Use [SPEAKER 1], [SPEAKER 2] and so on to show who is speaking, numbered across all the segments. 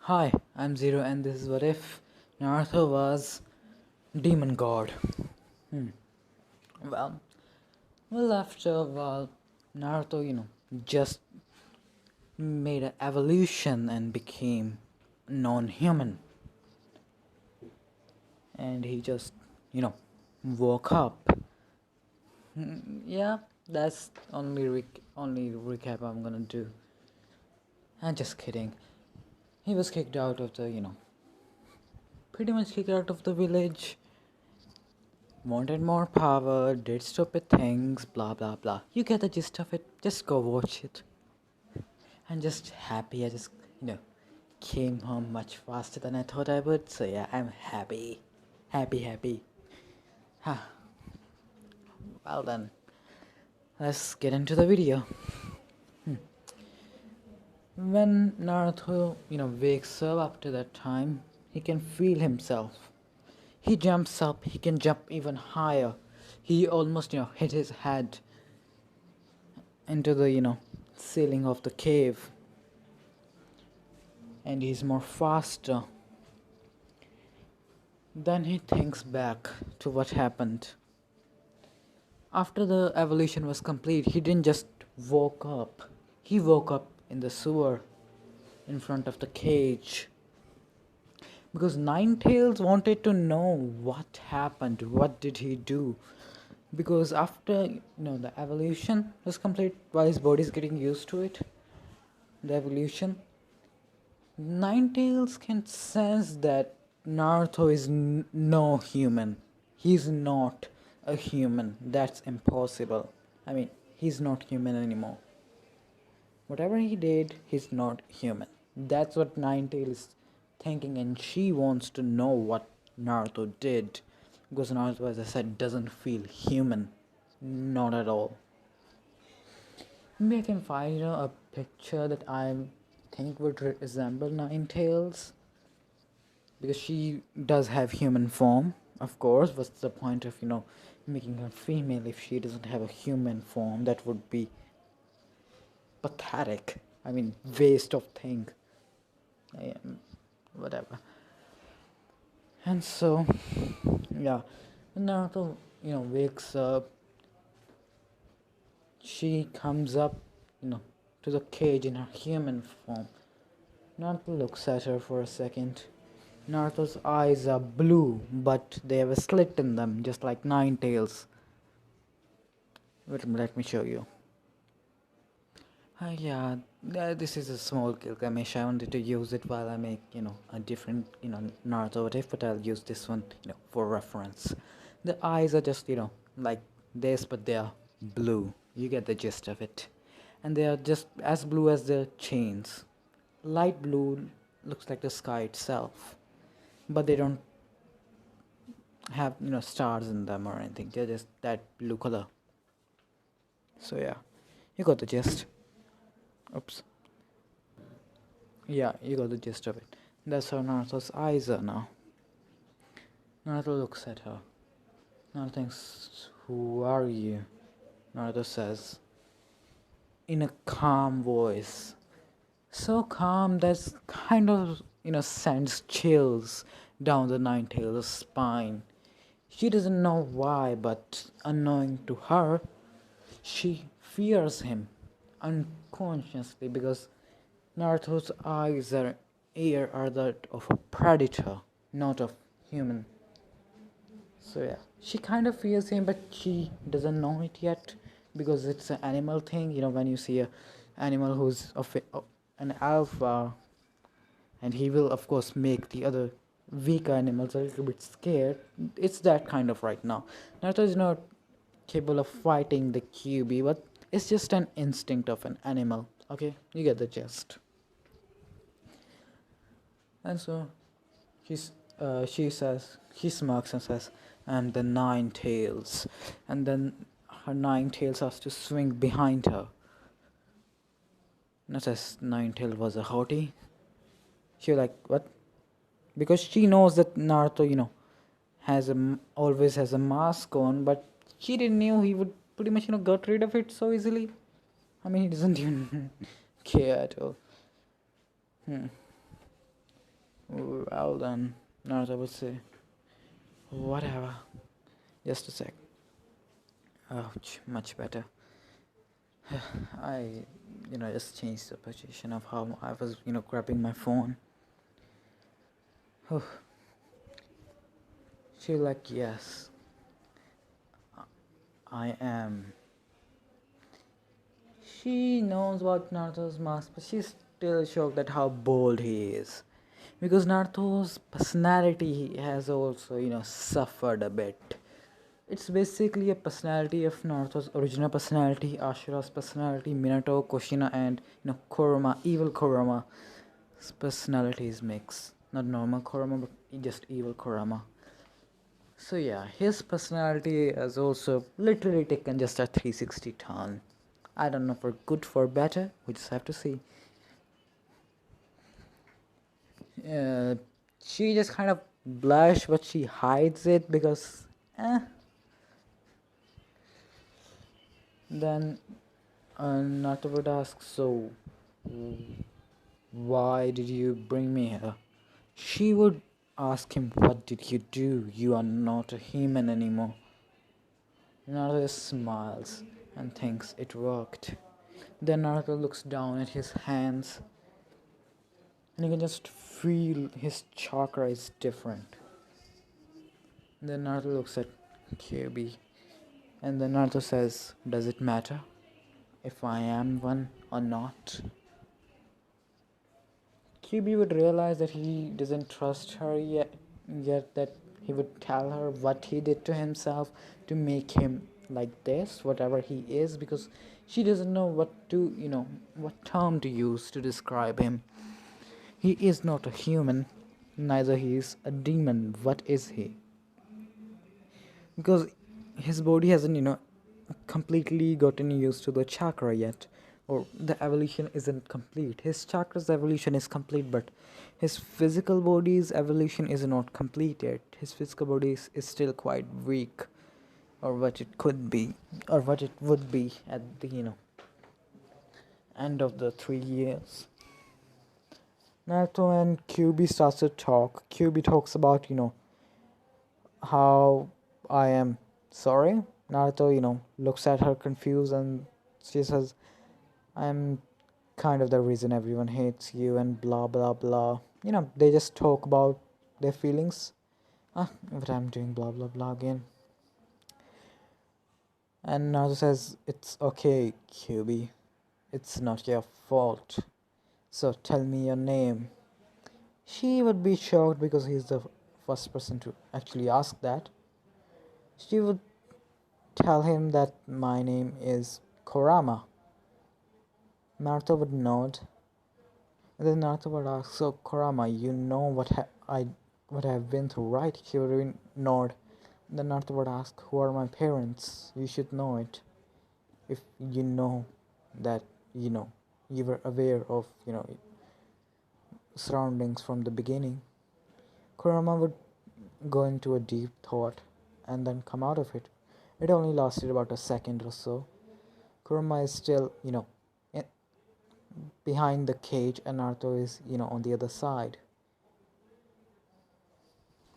[SPEAKER 1] Hi, I'm Zero, and this is what if Naruto was demon god. Hmm. Well, after a while, Naruto, just made an evolution and became non-human, and he just, woke up. Yeah, that's only recap I'm gonna do. I'm just kidding. He was kicked out of the, pretty much kicked out of the village. Wanted more power, did stupid things, blah blah blah. You get the gist of it. Just go watch it. I'm just happy. I just, came home much faster than I thought I would. So yeah, I'm happy. Happy. Huh. Well then, let's get into the video. When Naruto, wakes up after that time, he can feel himself. He jumps up, he can jump even higher. He almost, hit his head into the, ceiling of the cave. And he's more faster. Then he thinks back to what happened. After the evolution was complete, he didn't just woke up. He woke up in the sewer in front of the cage. Because Ninetales wanted to know what happened, what did he do? Because after the evolution was complete, while his body is getting used to it, the evolution, Ninetales can sense that Naruto is no human. He's not a human. That's impossible. I mean, he's not human anymore. Whatever he did, he's not human. That's what Ninetales is thinking, and she wants to know what Naruto did. Because Naruto, as I said, doesn't feel human. Not at all. Maybe I can find a picture that I think would resemble Ninetales, because she does have human form. Of course, what's the point of making her female if she doesn't have a human form? That would be pathetic. I mean, waste of thing. Whatever. And so, yeah, when Naruto wakes up, she comes up to the cage in her human form. Naruto looks at her for a second. Naruto's eyes are blue, but they have a slit in them, just like Ninetales. Let me show you. Yeah, this is a small Gilgamesh. I wanted to use it while I make, a different, Naruto what if, but I'll use this one, for reference. The eyes are just, like this, but they are blue. You get the gist of it. And they are just as blue as the chains. Light blue looks like the sky itself, but they don't have, stars in them or anything. They're just that blue color. So yeah, you got the gist. Oops. Yeah, you got the gist of it. That's how Naruto's eyes are now. Naruto looks at her. Naruto thinks, "Who are you?" Naruto says, in a calm voice. So calm that's kind of, sends chills down the Ninetales' spine. She doesn't know why, but unknowing to her, she fears him unconsciously, because Naruto's eyes are ear are that of a predator, not of human. So yeah, she kind of fears him, but she doesn't know it yet, because it's an animal thing. When you see a animal who's an alpha, and he will of course make the other weaker animals a little bit scared. It's that kind of right now. Naruto is not capable of fighting the QB, but it's just an instinct of an animal. Okay, you get the gist. And so she says, she smirks and says, "I'm the Nine Tails," and then her nine tails has to swing behind her. Not as Nine Tail was a hottie. She was like, what? Because she knows that Naruto, always has a mask on, but she didn't know he would pretty much, get rid of it so easily. I mean, he doesn't even care at all. Well then, Naruto would say, whatever. Just a sec. Ouch, much better. I, just changed the position of how I was, grabbing my phone. Oh, she like, yes, I am. She knows about Naruto's mask, but she's still shocked at how bold he is. Because Naruto's personality has also, suffered a bit. It's basically a personality of Naruto's original personality, Ashura's personality, Minato, Kushina, and Kurama, evil Kurama's personalities mix. Not normal Kurama, but just evil Kurama. So yeah, his personality has also literally taken just a 360 turn. I don't know for good for better. We just have to see. Uh, she just kind of blush, but she hides it because, Then Naruto would ask, so why did you bring me here? She would ask him, what did you do? You are not a human anymore. Naruto smiles and thinks it worked. Then Naruto looks down at his hands and you can just feel his chakra is different. Then Naruto looks at Kyuubi and then Naruto says, does it matter if I am one or not? Kyuubi would realize that he doesn't trust her yet that he would tell her what he did to himself to make him like this, whatever he is, because she doesn't know what term to use to describe him. He is not a human, neither he is a demon. What is he? Because his body hasn't, completely gotten used to the chakra yet, or the evolution isn't complete. His chakra's evolution is complete, but his physical body's evolution is not complete yet. His physical body is still quite weak, or what it could be, or what it would be at the end of the 3 years. Naruto and Kyuubi starts to talk. Kyuubi talks about how I am sorry. Naruto, looks at her confused and she says, I'm kind of the reason everyone hates you and blah blah blah. They just talk about their feelings. But I'm doing blah blah blah again. And Naruto says, it's okay, Kyuubi. It's not your fault. So tell me your name. She would be shocked because he's the first person to actually ask that. She would tell him that my name is Kurama. Naruto would nod. And then Naruto would ask, so Kurama, you know what I've been through, right? She would nod. Then Naruto would ask, who are my parents? You should know it. If you know that, you were aware of, surroundings from the beginning. Kurama would go into a deep thought and then come out of it. It only lasted about a second or so. Kurama is still, behind the cage and Naruto is, on the other side.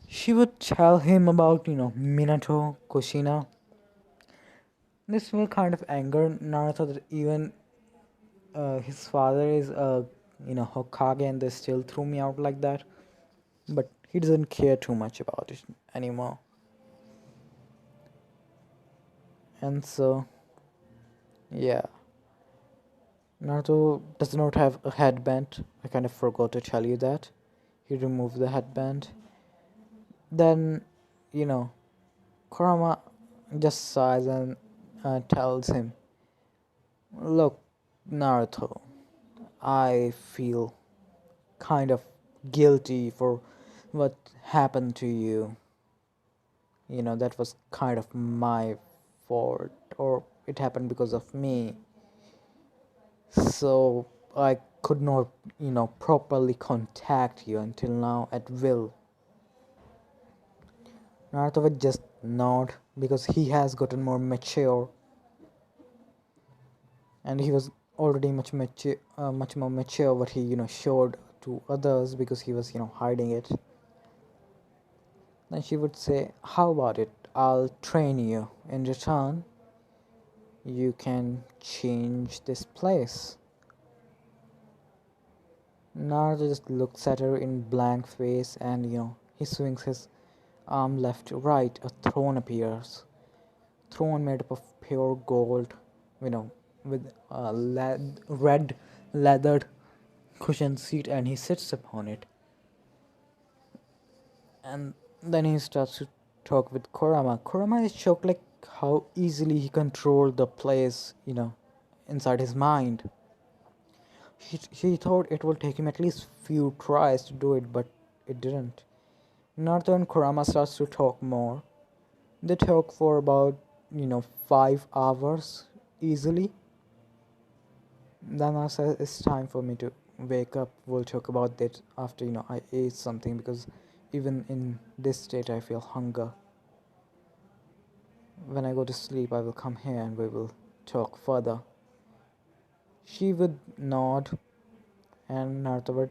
[SPEAKER 1] She would tell him about, Minato, Kushina. This will kind of anger Naruto that even his father is Hokage and they still threw me out like that. But he doesn't care too much about it anymore. And so, yeah. Naruto does not have a headband. I kind of forgot to tell you that. He removed the headband. Then, Kurama just sighs and tells him, look, Naruto, I feel kind of guilty for what happened to you. That was kind of my fault, or it happened because of me. So I could not, properly contact you until now at will. Naruto would just nod because he has gotten more mature, and he was already much more mature. What he showed to others because he was hiding it. Then she would say, "How about it? I'll train you. In return, you can change this place." Naruto just looks at her in blank face and he swings his arm left to right. A throne appears. Throne made up of pure gold, you know, with a red leathered cushioned seat, and he sits upon it. And then he starts to talk with Kurama. Kurama is shocked like how easily he controlled the place, inside his mind. She thought it would take him at least few tries to do it, but it didn't. Naruto and Kurama starts to talk more. They talk for about 5 hours easily. Then I said it's time for me to wake up. We'll talk about that after I ate something, because even in this state I feel hunger. When I go to sleep I will come here and we will talk further. She would nod and Naruto would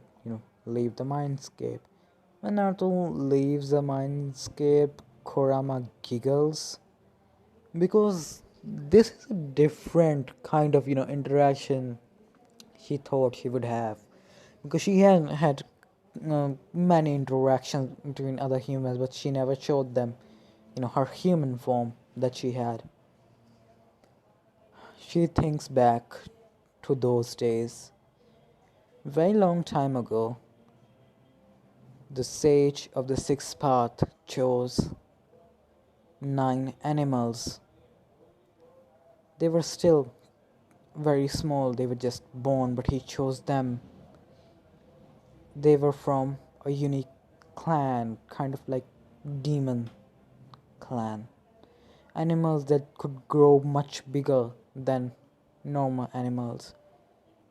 [SPEAKER 1] leave the mindscape. When Naruto leaves the mindscape, Kurama giggles because this is a different kind of interaction she thought she would have, because she had had many interactions between other humans, but she never showed them her human form that she had. She thinks back to those days. Very long time ago, the sage of the sixth path chose 9 animals. They were still very small, they were just born, but he chose them. They were from a unique clan, kind of like demon clan. Animals that could grow much bigger than normal animals.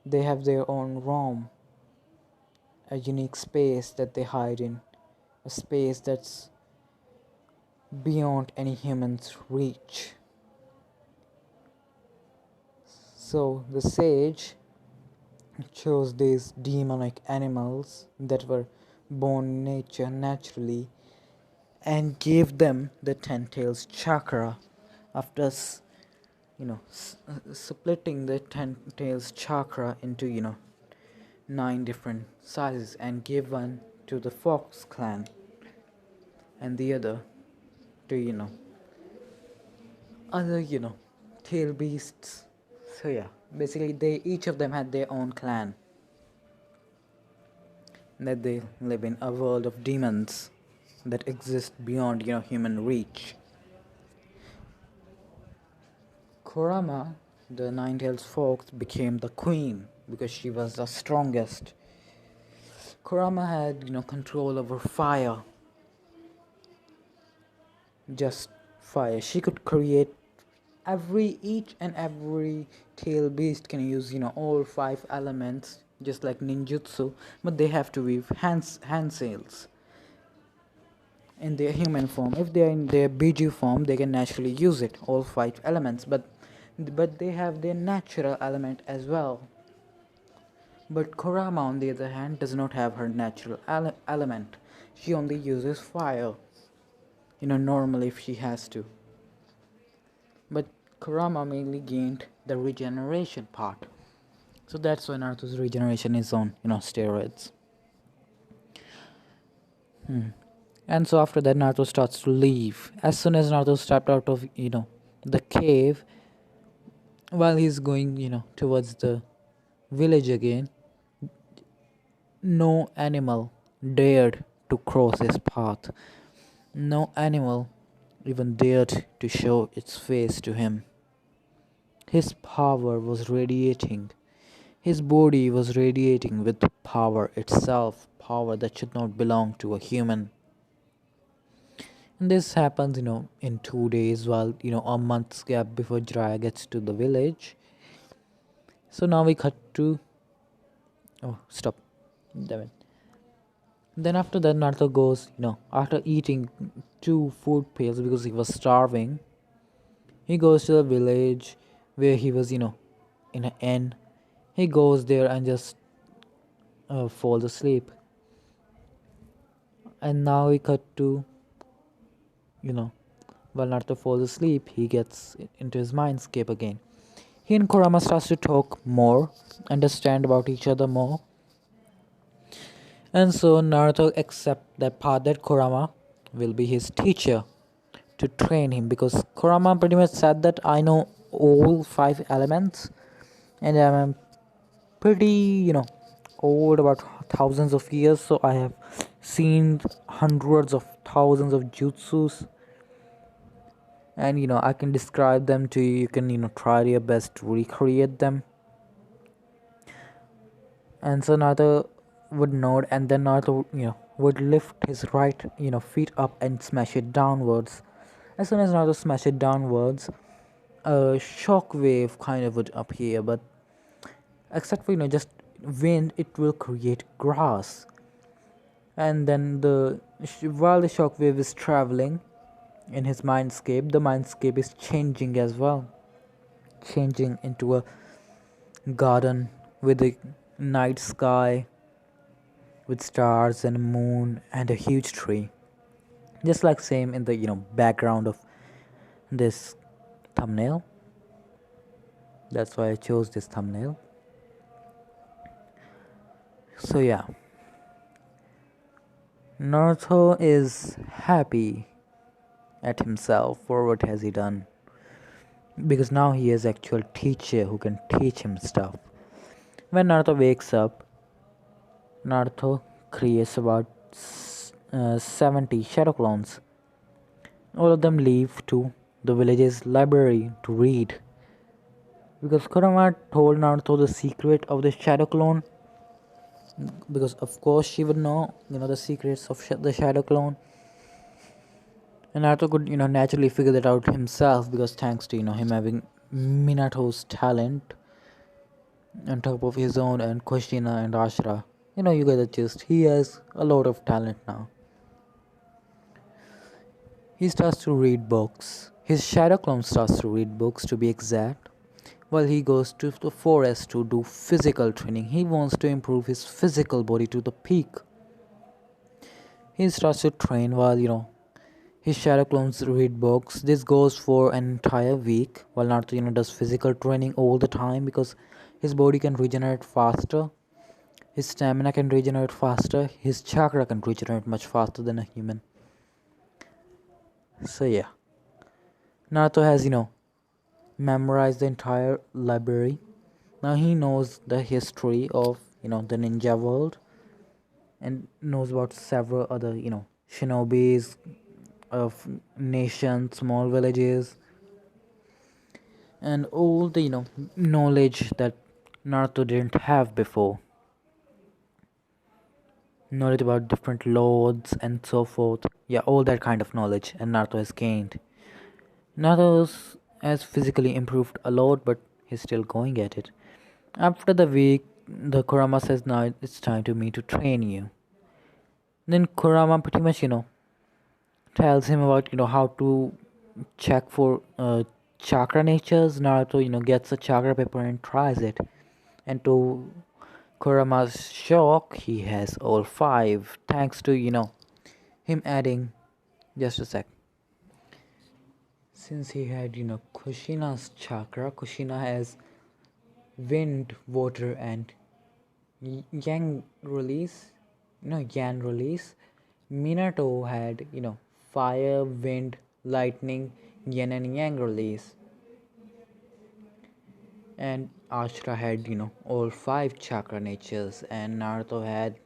[SPEAKER 1] They have their own realm, a unique space that they hide in, a space that's beyond any human's reach. So the sage chose these demonic animals that were born in nature naturally and gave them the 10 tails chakra. After splitting the 10 tails chakra into 9 different sizes, and gave one to the fox clan and the other to other tail beasts. So yeah, basically they each of them had their own clan, that they live in a world of demons that exist beyond human reach. Kurama, the nine-tailed fox, became the queen because she was the strongest. Kurama had control over fire, just fire. She could create each and every tail beast can use all 5 elements, just like ninjutsu, but they have to weave hand sails in their human form. If they are in their biju form, they can naturally use it, all 5 elements, but they have their natural element as well. But Kurama, on the other hand, does not have her natural element. She only uses fire, normally if she has to. But Kurama mainly gained the regeneration part. So that's why Naruto's regeneration is on, steroids. And so after that, Naruto starts to leave. As soon as Naruto stepped out of, the cave, while he's going, towards the village again, no animal dared to cross his path. No animal even dared to show its face to him. His power was radiating. His body was radiating with power itself, power that should not belong to a human. And this happens, in 2 days, while, a month's gap before Jiraiya gets to the village. So now we cut to. Oh, stop. Damn it. Then after that, Naruto goes, after eating 2 food pails because he was starving, he goes to the village where he was, in an inn. He goes there and just falls asleep. And now we cut to you know, while Naruto falls asleep, he gets into his mindscape again. He and Kurama starts to talk more, understand about each other more, and so Naruto accepts that part that Kurama will be his teacher to train him, because Kurama pretty much said that I know all five elements and I'm pretty, old, about thousands of years, so I have seen hundreds of thousands of jutsus, and I can describe them to you. You can try your best to recreate them. And so Naruto would nod, and then Naruto would lift his right feet up and smash it downwards. As soon as Naruto smashed it downwards, a shock wave kind of would appear, but except for just wind, it will create grass. And then while the shock wave is traveling in his mindscape, the mindscape is changing as well, changing into a garden with a night sky, with stars and a moon and a huge tree, just like same in the background of this thumbnail. That's why I chose this thumbnail. So yeah, Naruto is happy at himself for what has he done, because now he has actual teacher who can teach him stuff. When Naruto wakes up, Naruto creates about 70 shadow clones. All of them leave to the village's library to read, because Kurama told Naruto the secret of the shadow clone, because of course she would know the secrets of the shadow clone. And Naruto could naturally figure that out himself, because thanks to him having Minato's talent on top of his own, and Kushina and Ashra. You get the gist. He has a lot of talent now. He starts to read books. His shadow clone starts to read books, to be exact, while he goes to the forest to do physical training. He wants to improve his physical body to the peak. He starts to train while his shadow clones read books. This goes for an entire week, while Naruto does physical training all the time, because his body can regenerate faster, his stamina can regenerate faster, his chakra can regenerate much faster than a human. So yeah, Naruto has memorized the entire library. Now he knows the history of the ninja world, and knows about several other shinobis of nations, small villages, and all the knowledge that Naruto didn't have before. Knowledge about different lords and so forth. Yeah, all that kind of knowledge, and Naruto has gained. Naruto has physically improved a lot, but he's still going at it. After the week, the Kurama says, "Now it's time to me to train you." Then Kurama pretty much tells him about how to check for chakra natures. Naruto gets a chakra paper and tries it, and to Kurama's shock, he has all five, thanks to him adding, just a sec, since he had Kushina's chakra. Kushina has wind, water, and yang release. Yan release. Minato had fire, wind, lightning, yin and yang release. And Ashra had all five chakra natures, and Naruto had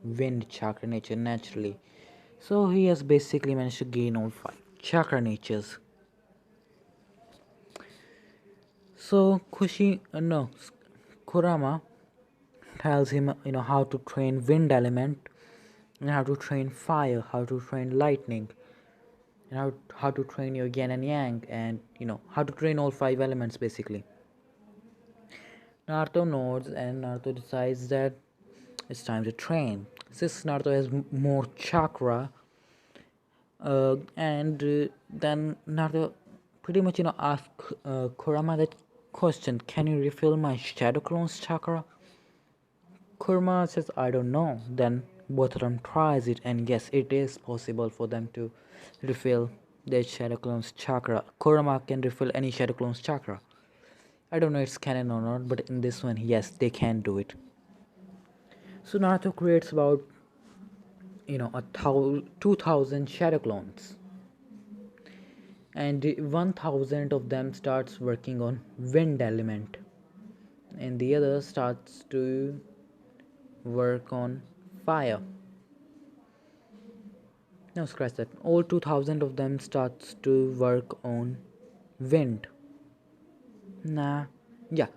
[SPEAKER 1] wind chakra nature naturally. So he has basically managed to gain all five chakra natures. So Kurama tells him how to train wind element, and how to train fire, how to train lightning, and how to train your yin and yang, and how to train all five elements basically. Naruto nods, and Naruto decides that it's time to train. Since Naruto has more chakra, and then Naruto pretty much asks Kurama that question: "Can you refill my Shadow Clone's chakra?" Kurama says, "I don't know." Then both of them tries it, and yes, it is possible for them to refill their Shadow Clone's chakra. Kurama can refill any Shadow Clone's chakra. I don't know it's canon or not, but in this one, yes, they can do it. So Naruto creates about 2,000 Shadow Clones, and 1,000 of them starts working on wind element, and the other starts to work on fire. No, scratch that. All 2,000 of them starts to work on wind. Nah, yeah.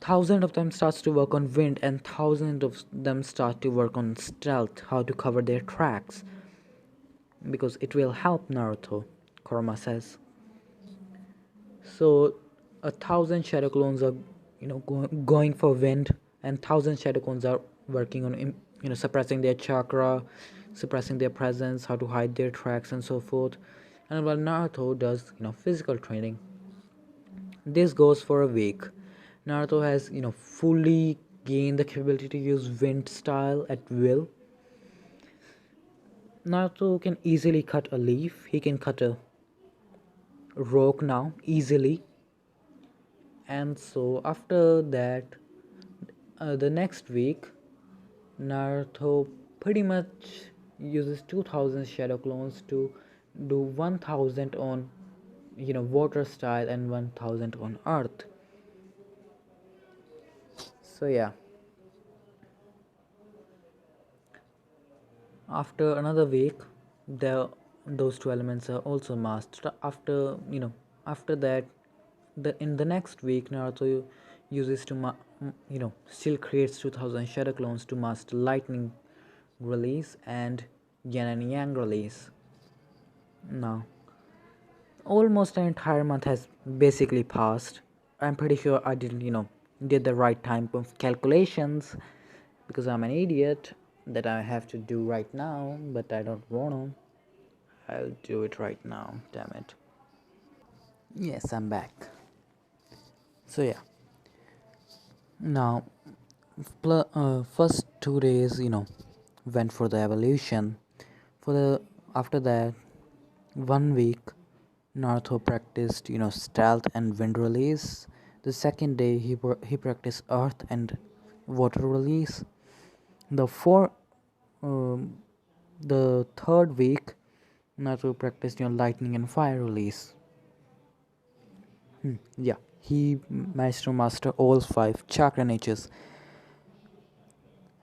[SPEAKER 1] 1,000 of them starts to work on wind, and 1,000 of them start to work on stealth, how to cover their tracks, because it will help Naruto, Kurama says. So 1,000 shadow clones are going for wind, and 1,000 shadow clones are working on suppressing their chakra, suppressing their presence, how to hide their tracks and so forth. And while Naruto does physical training, this goes for a week. Naruto has fully gained the capability to use wind style at will. Naruto can easily cut a leaf, he can cut a rock now easily. And so after that, the next week, Naruto pretty much uses 2,000 shadow clones to do 1,000 on water style and 1,000 on earth. So yeah, after another week, the those two elements are also mastered. After that, in the next week, Naruto uses to still creates 2,000 shadow clones to master lightning release and yin and yang release. Now almost an entire month has basically passed. I'm pretty sure I didn't did the right time of calculations, because I'm an idiot that I have to do right now, but I don't wanna. I'll do it right now, damn it. Yes, I'm back. So yeah, now first 2 days went for the evolution. For the After that 1 week, Naruto practiced stealth and wind release. The second day he practiced earth and water release. The four um, the third week, Naruto practiced lightning and fire release. Yeah, he managed to master all five chakra natures,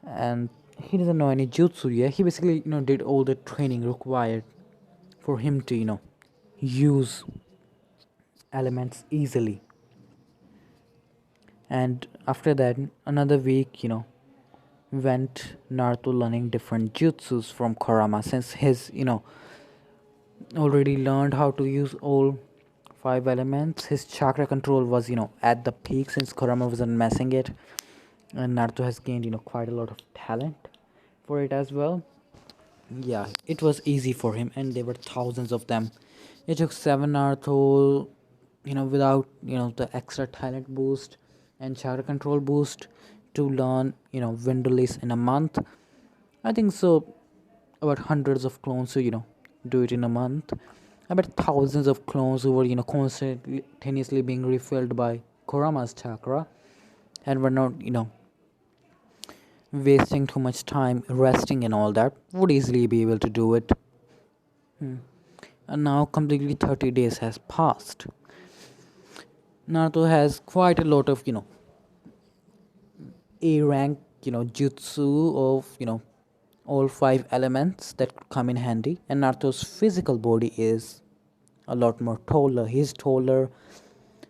[SPEAKER 1] and he doesn't know any jutsu yet. He basically did all the training required for him to use elements easily. And after that, another week went Naruto learning different jutsus from Kurama, since his already learned how to use all five elements. His chakra control was at the peak, since Kurama wasn't messing it, and Naruto has gained quite a lot of talent for it as well. Yeah, it was easy for him, and there were thousands of them. It took 7 Naruto, without the extra talent boost and chakra control boost, to learn wind release in a month. I think so. About hundreds of clones who do it in a month. About thousands of clones who were constantly continuously being refilled by Kurama's chakra, and were not wasting too much time resting and all that, would easily be able to do it. And now completely 30 days has passed. Naruto has quite a lot of A rank jutsu of all five elements that come in handy, and Naruto's physical body is a lot more taller. He's taller,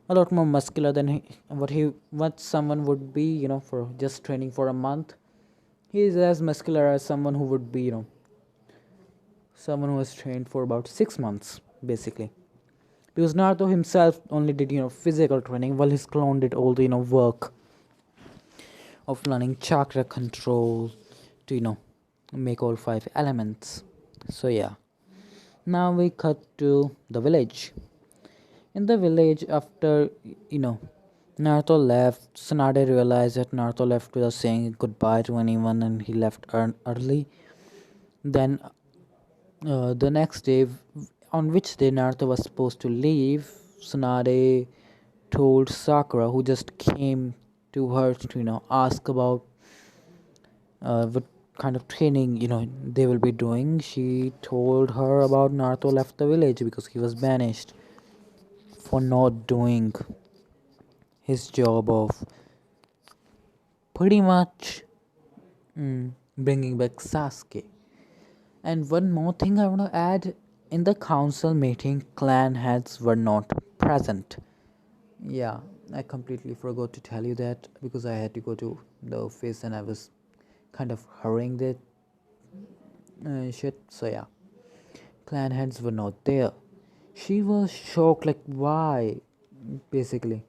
[SPEAKER 1] a lot more muscular than what someone would be for just training for a month. He is as muscular as someone who would be someone who has trained for about 6 months, basically. Because Naruto himself only did physical training, while his clone did all the work of learning chakra control to make all five elements. So yeah, now we cut to the village. In the village, after Naruto left. Tsunade realized that Naruto left without saying goodbye to anyone and he left early. Then, the next day, on which day Naruto was supposed to leave, Tsunade told Sakura, who just came to her to ask about what kind of training they will be doing. She told her about Naruto left the village because he was banished for not doing his job of pretty much bringing back Sasuke. And one more thing I want to add, in the council meeting, clan heads were not present. Yeah, I completely forgot to tell you that because I had to go to the office and I was kind of hurrying that shit. So, yeah, clan heads were not there. She was shocked, like, why? Basically.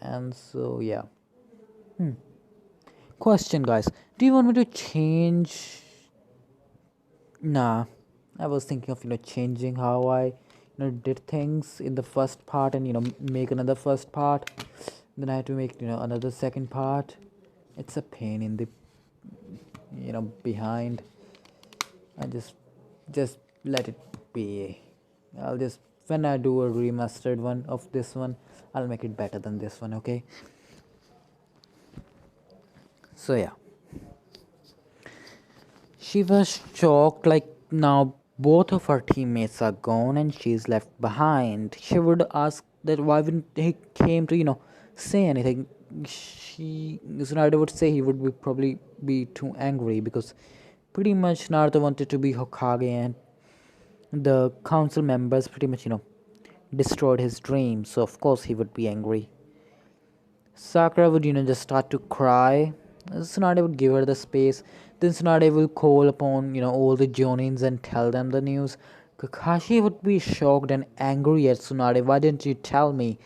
[SPEAKER 1] And so, yeah. Question, guys. Do you want me to change? Nah, I was thinking of changing how I did things in the first part and make another first part. Then I had to make another second part. It's a pain in the behind. I just let it be. I'll just when I do a remastered one of this one, I'll make it better than this one. Okay. So yeah. She was shocked, like now both of her teammates are gone and she's left behind. She would ask that why wouldn't he came to, say anything. Naruto would say he would probably be too angry because pretty much Naruto wanted to be Hokage and the council members pretty much, destroyed his dream. So of course he would be angry. Sakura would, just start to cry. Tsunade would give her the space. Then Tsunade will call upon, all the Jonins and tell them the news. Kakashi would be shocked and angry at Tsunade. Why didn't you tell me?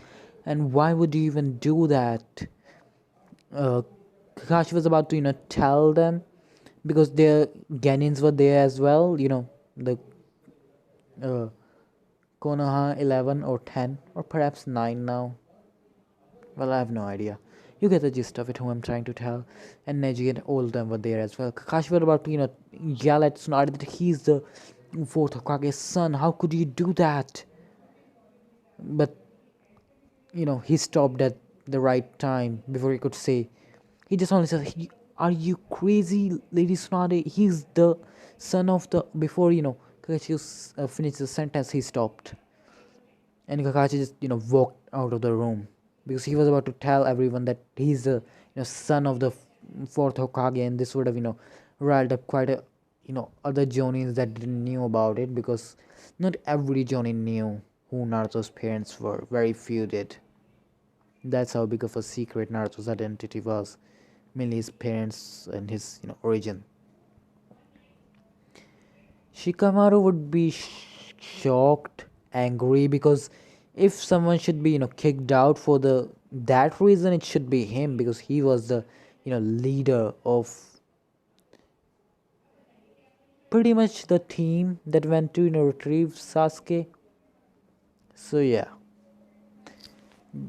[SPEAKER 1] And why would you even do that? Uh, Kakashi was about to, tell them because their Genins were there as well. The uh, Konoha 11 or 10 or perhaps 9 now. Well, I have no idea. You get the gist of it, who I'm trying to tell. And Neji and all of them were there as well. Kakashi were about to, yell at Tsunade that he's the fourth Hokage's son. How could you do that? But, he stopped at the right time before he could say. He just only says, are you crazy, Lady Tsunade? He's the son of the... Before, Kakashi finished the sentence, he stopped. And Kakashi just walked out of the room because he was about to tell everyone that he's the son of the fourth Hokage, and this would have riled up quite a other Jonins that didn't knew about it because not every Jonin knew who Naruto's parents were. Very few did. That's how big of a secret Naruto's identity was, mainly his parents and his origin. Shikamaru would be shocked, angry because if someone should be kicked out for the that reason, it should be him because he was the leader of pretty much the team that went to retrieve Sasuke. So yeah,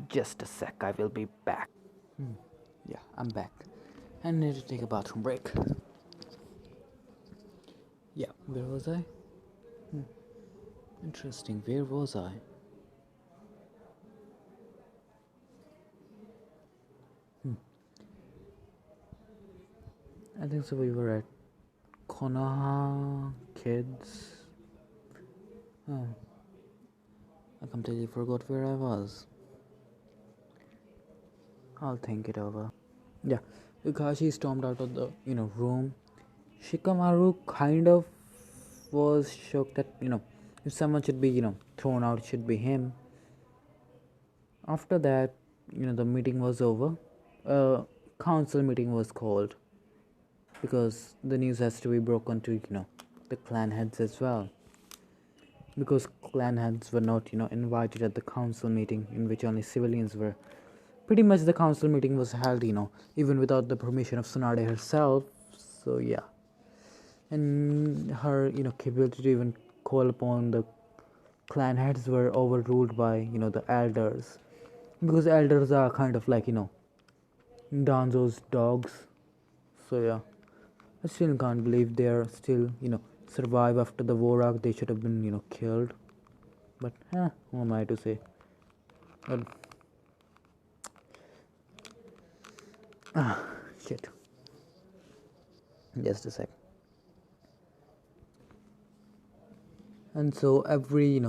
[SPEAKER 1] just a sec, I will be back. Yeah, I'm back. I need to take a bathroom break. Yeah, where was I? Interesting, where was I? I think so. We were at Konoha Kids. Oh, I completely forgot where I was. I'll think it over. Yeah, Kakashi stormed out of the room. Shikamaru kind of was shocked that if someone should be thrown out, it should be him. After that, the meeting was over. A council meeting was called because the news has to be broken to the clan heads as well. Because clan heads were not invited at the council meeting in which only civilians were. Pretty much the council meeting was held even without the permission of Tsunade herself. So yeah, and her capability to even call upon the clan heads were overruled by the elders, because elders are kind of like Danzo's dogs. So yeah, I still can't believe they are still survive after the war arc. They should have been killed, but who am I to say? But shit, just a sec. And so every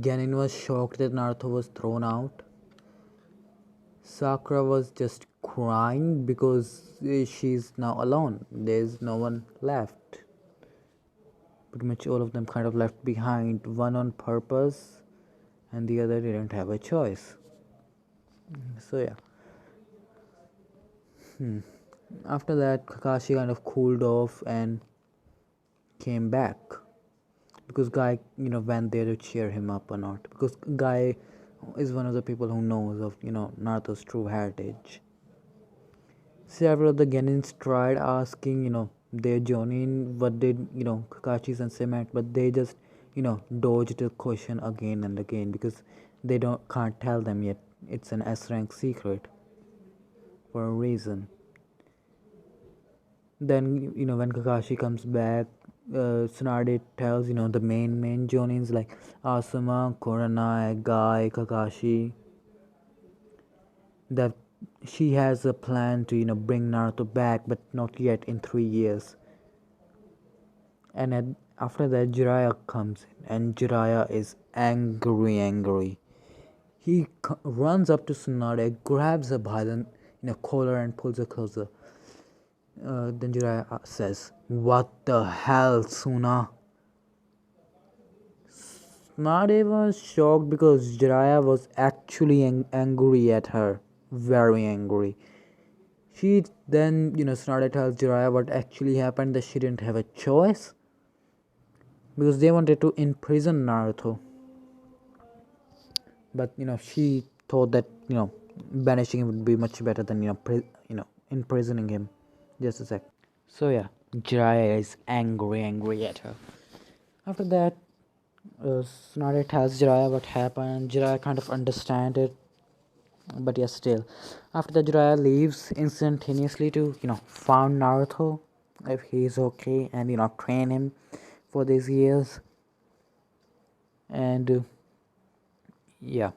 [SPEAKER 1] Genin was shocked that Naruto was thrown out. Sakura was just crying because she's now alone. There's no one left. Pretty much all of them kind of left behind, one on purpose, and the other didn't have a choice. So yeah. After that, Kakashi kind of cooled off and came back, because Guy went there to cheer him up or not, because Guy is one of the people who knows of Naruto's true heritage. Several of the Genins tried asking, their Jonin what did, Kakashi Sensei meant, but they just, dodged the question again and again, because they can't tell them yet. It's an S rank secret for a reason. Then, when Kakashi comes back, Tsunade tells, the main Jonins like Asuma, Kuranai, Guy, Kakashi, that she has a plan to bring Naruto back, but not yet in 3 years. And after that, Jiraiya comes in, and Jiraiya is angry. He runs up to Tsunade, grabs her by the collar and pulls her closer. Then Jiraiya says, "What the hell, Suna?" Tsunade was shocked because Jiraiya was actually angry at her, very angry. She then, Tsunade tells Jiraiya what actually happened, that she didn't have a choice, because they wanted to imprison Naruto. But she thought that banishing him would be much better than imprisoning him. Just a sec. So yeah, Jiraiya is angry at her. After that, Tsunade tells Jiraiya what happened. Jiraiya kind of understand it, but yes, still. After that, Jiraiya leaves instantaneously to found Naruto if he's okay, and train him for these years. And yeah,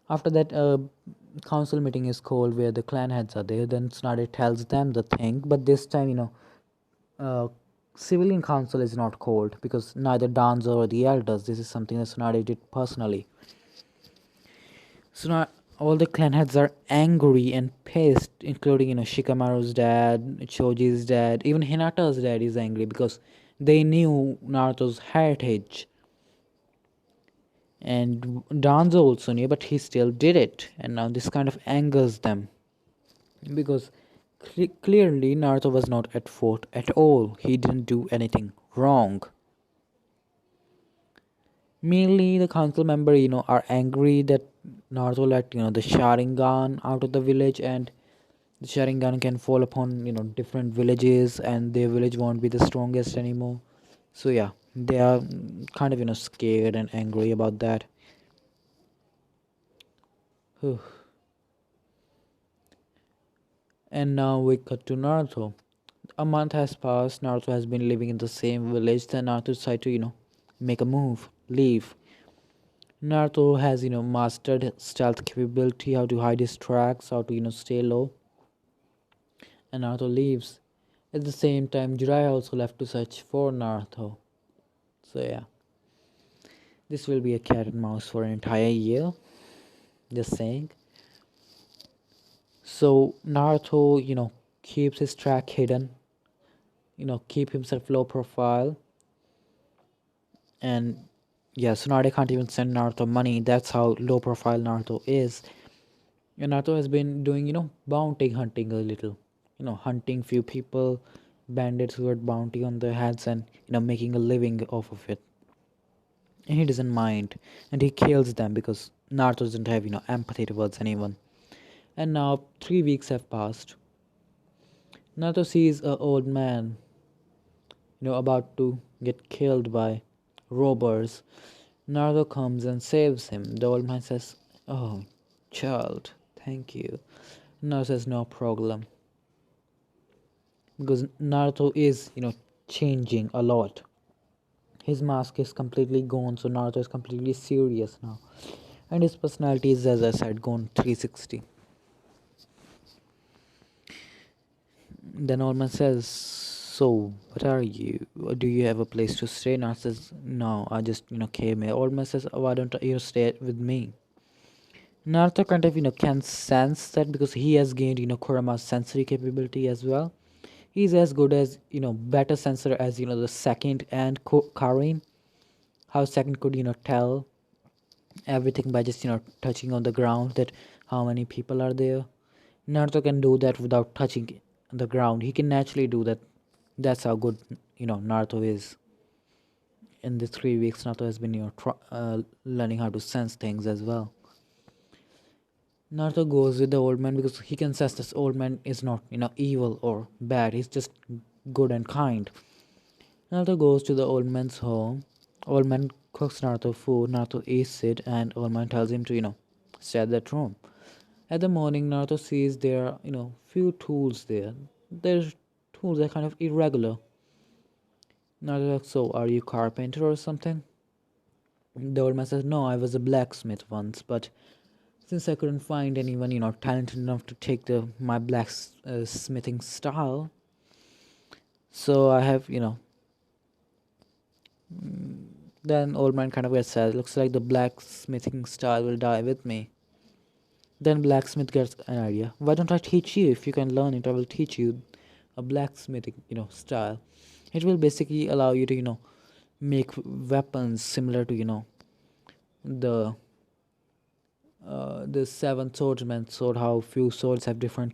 [SPEAKER 1] after that, council meeting is called where the clan heads are there. Then Tsunade tells them the thing, but this time civilian council is not called, because neither Danzo or the elders. This is something that Tsunade did personally. So now all the clan heads are angry and pissed, including Shikamaru's dad, Choji's dad, even Hinata's dad is angry, because they knew Naruto's heritage. And Danzo also knew, but he still did it, and now this kind of angers them, because clearly Naruto was not at fault at all. He didn't do anything wrong. Mainly the council member, are angry that Naruto let the Sharingan out of the village, and the Sharingan can fall upon different villages, and their village won't be the strongest anymore. So yeah, they are kind of scared and angry about that. And now we cut to Naruto. A month has passed. Naruto has been living in the same village. Then Naruto decided to make a move, leave. Naruto has mastered stealth capability, how to hide his tracks, how to stay low. And Naruto leaves. At the same time, Jiraiya also left to search for Naruto. So yeah, this will be a cat and mouse for an entire year. Just saying. So Naruto, keeps his track hidden. Keep himself low profile. And yeah, Tsunade can't even send Naruto money. That's how low profile Naruto is. And Naruto has been doing, bounty hunting a little. Hunting few people, bandits who had bounty on their heads, and making a living off of it. And he doesn't mind, and he kills them, because Naruto doesn't have empathy towards anyone. And now 3 weeks have passed. Naruto sees an old man about to get killed by robbers. Naruto comes and saves him. The old man says, "Oh, child, thank you." Naruto says, "No problem." Because Naruto is, changing a lot. His mask is completely gone, so Naruto is completely serious now. And his personality is, as I said, gone 360. Then old man says, "So, what are you? Do you have a place to stay?" Naruto says, "No, I just, came here." Old man says, "Why don't you stay with me?" Naruto kind of, can sense that because he has gained, Kurama's sensory capability as well. He's as good as, better sensor as, the second and Karin. How second could, tell everything by just, touching on the ground that how many people are there. Naruto can do that without touching the ground. He can naturally do that. That's how good, Naruto is. In the 3 weeks, Naruto has been, learning how to sense things as well. Naruto goes with the old man because he can sense this old man is not, evil or bad. He's just good and kind. Naruto goes to the old man's home. Old man cooks Naruto food. Naruto eats it, and old man tells him to, stay at that room. At the morning, Naruto sees there are, few tools there. Their tools are kind of irregular. Naruto asks, "So, are you carpenter or something?" The old man says, "No, I was a blacksmith once, but since I couldn't find anyone, talented enough to take my blacksmithing style, so I have, Then old man kind of gets sad. Looks like the blacksmithing style will die with me. Then blacksmith gets an idea. Why don't I teach you? If you can learn it, I will teach you a blacksmithing, style. It will basically allow you to, make weapons similar to, the the seven swordsman sword. How few swords have different,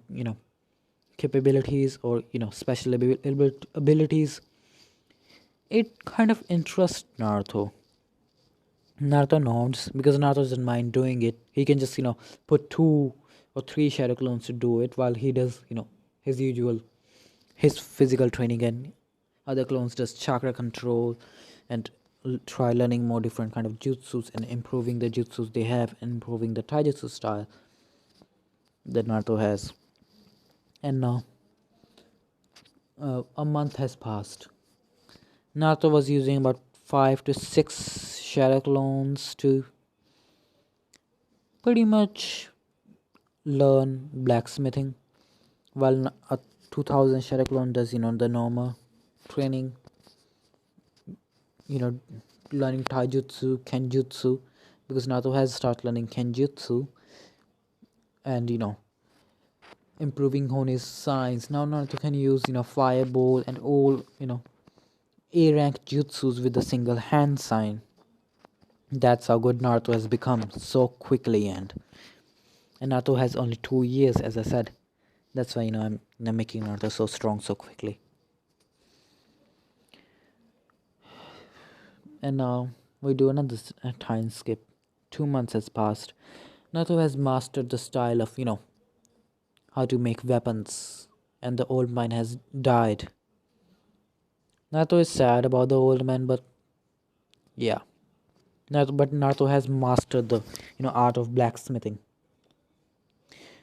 [SPEAKER 1] capabilities or special abilities. It kind of interests Naruto. Naruto nods because Naruto doesn't mind doing it. He can just, put 2 or 3 shadow clones to do it while he does, his usual, his physical training, and other clones does chakra control and try learning more different kind of jutsus and improving the jutsus they have and improving the taijutsu style that Naruto has. And now, a month has passed. Naruto was using about 5 to 6 shadow clones to pretty much learn blacksmithing, while a 2000 shadow clone does, the normal training, you know, learning taijutsu, kenjutsu, because Naruto has started learning kenjutsu and, improving on his science. Now Naruto can use, fireball and all, A rank jutsus with a single hand sign. That's how good Naruto has become so quickly, and Naruto has only 2 years, as I said. That's why, I'm making Naruto so strong so quickly. And now we do another time skip. 2 months has passed. Naruto has mastered the style of, how to make weapons, and the old man has died. Naruto is sad about the old man, but yeah. Naruto has mastered the, art of blacksmithing.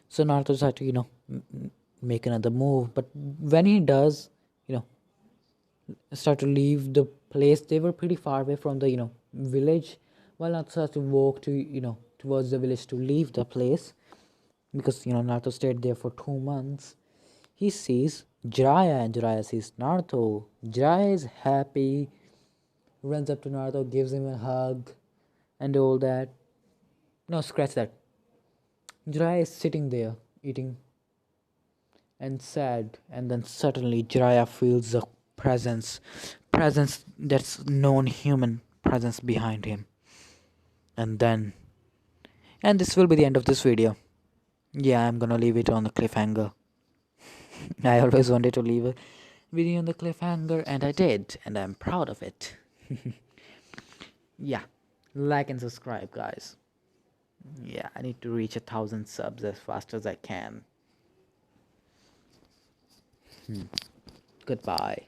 [SPEAKER 1] So Naruto has to, make another move. But when he does, you know, start to leave the place, they were pretty far away from the, village. While Naruto starts to walk to, towards the village to leave the place, because, Naruto stayed there for 2 months, he sees Jiraiya, and Jiraiya sees Naruto. Jiraiya is happy, runs up to Naruto, gives him a hug, and all that. No, scratch that. Jiraiya is sitting there, eating and sad, and then suddenly Jiraiya feels a presence that's non-human presence behind him. And this will be the end of this video. Yeah, I'm gonna leave it on the cliffhanger. I always wanted to leave a video on the cliffhanger, and I did, and I'm proud of it. Yeah, like and subscribe, guys. Yeah, I need to reach 1,000 subs as fast as I can. Goodbye.